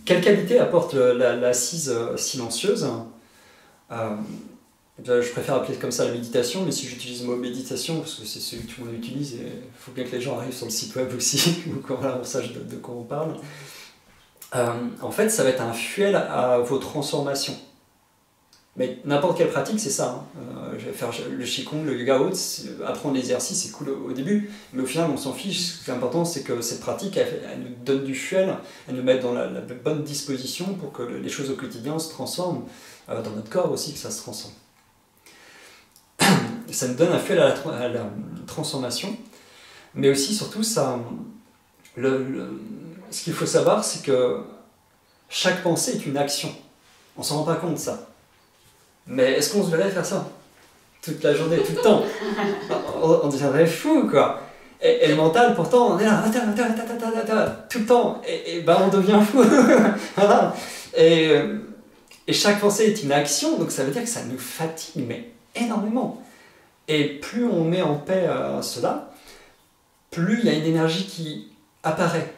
Quelle qualité apporte l'assise silencieuse? Je préfère appeler comme ça la méditation, mais si j'utilise le mot méditation, parce que c'est celui que tout le monde utilise, et il faut bien que les gens arrivent sur le site web aussi, ou qu'on sache de quoi on parle. En fait, ça va être un fuel à vos transformations. Mais n'importe quelle pratique, c'est ça. Je vais faire le Qigong, le yoga haute, apprendre l'exercice, c'est cool au début, mais au final, on s'en fiche. Ce qui est important, c'est que cette pratique, elle nous donne du fuel, elle nous met dans la bonne disposition pour que les choses au quotidien se transforment, dans notre corps aussi, que ça se transforme. Ça nous donne un fuel à la transformation, mais aussi, surtout, ça, ce qu'il faut savoir, c'est que chaque pensée est une action. On ne s'en rend pas compte de ça. Mais est-ce qu'on se verrait faire ça toute la journée, tout le temps? On deviendrait fou, quoi. Et le mental, pourtant, on est là, tout le temps. Et ben, on devient fou. Voilà. Et chaque pensée est une action, donc ça veut dire que ça nous fatigue, mais énormément. Et plus on met en paix cela, plus il y a une énergie qui apparaît.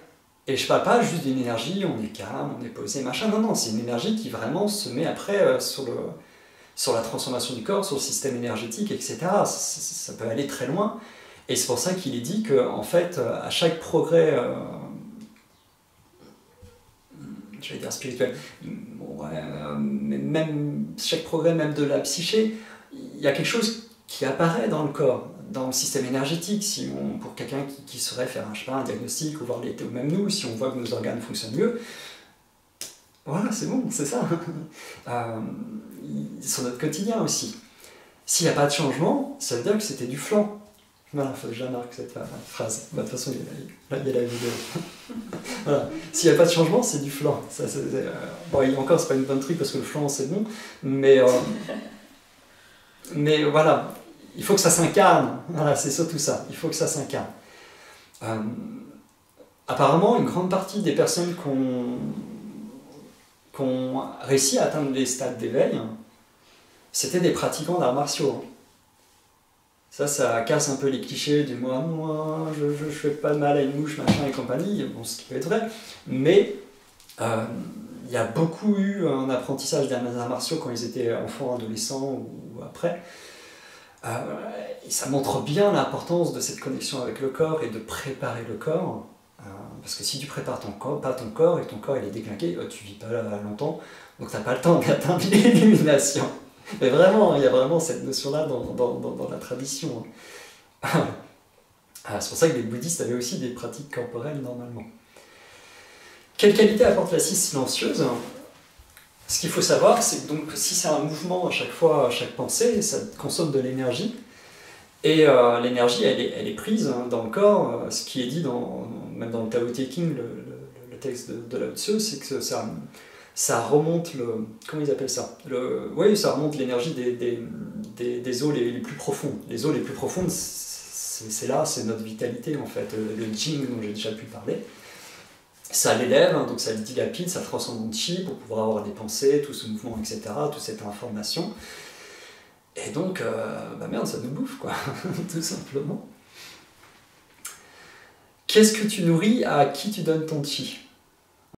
Et je ne parle pas juste d'une énergie, on est calme, on est posé, machin. Non, c'est une énergie qui vraiment se met après sur la transformation du corps, sur le système énergétique, etc. Ça peut aller très loin. Et c'est pour ça qu'il est dit qu'en fait, à chaque progrès, je vais dire spirituel, même chaque progrès même de la psyché, il y a quelque chose qui apparaît dans le corps, dans le système énergétique. Pour quelqu'un qui saurait faire un diagnostic, ou voir ou même nous, si on voit que nos organes fonctionnent mieux, voilà, c'est bon, c'est ça. Sur notre quotidien aussi. S'il n'y a pas de changement, ça veut dire que c'était du flan. Voilà, il faut que je la marque cette phrase. De toute façon, il y a la vidéo. Voilà. S'il n'y a pas de changement, c'est du flan. Bon, encore, c'est pas une bonne truc parce que le flan, c'est bon. Mais voilà, il faut que ça s'incarne. Voilà, c'est surtout ça. Il faut que ça s'incarne. Apparemment, une grande partie des personnes qui ont réussi à atteindre les stades d'éveil, c'était des pratiquants d'arts martiaux. Ça casse un peu les clichés du moi, je fais pas de mal à une mouche, machin et compagnie, bon, ce qui peut être vrai, mais il y a beaucoup eu un apprentissage des arts martiaux quand ils étaient enfants, adolescents ou après. Et ça montre bien l'importance de cette connexion avec le corps et de préparer le corps. Parce que si tu prépares pas ton corps, et ton corps il est déclinqué, tu vis pas longtemps, donc tu n'as pas le temps d'atteindre l'illumination. Mais vraiment, il y a vraiment cette notion-là dans la tradition. C'est pour ça que les bouddhistes avaient aussi des pratiques corporelles normalement. Quelle qualité apporte l'assise silencieuse? Ce qu'il faut savoir, c'est que donc, si c'est un mouvement à chaque fois, à chaque pensée, ça consomme de l'énergie. Et l'énergie, elle est prise dans le corps. Ce qui est dit même dans le Tao Te Ching, le texte de Lao Tzu, c'est que ça remonte comment ils appellent ça? Oui, ça remonte l'énergie des eaux les plus profondes. Les eaux les plus profondes, c'est notre vitalité en fait. Le Jing dont j'ai déjà pu parler. Ça l'élève, donc ça le dilapide, ça le transforme en chi pour pouvoir avoir des pensées, tout ce mouvement, etc., toute cette information. Et donc, merde, ça nous bouffe, quoi, tout simplement. Qu'est-ce que tu nourris, à qui tu donnes ton chi?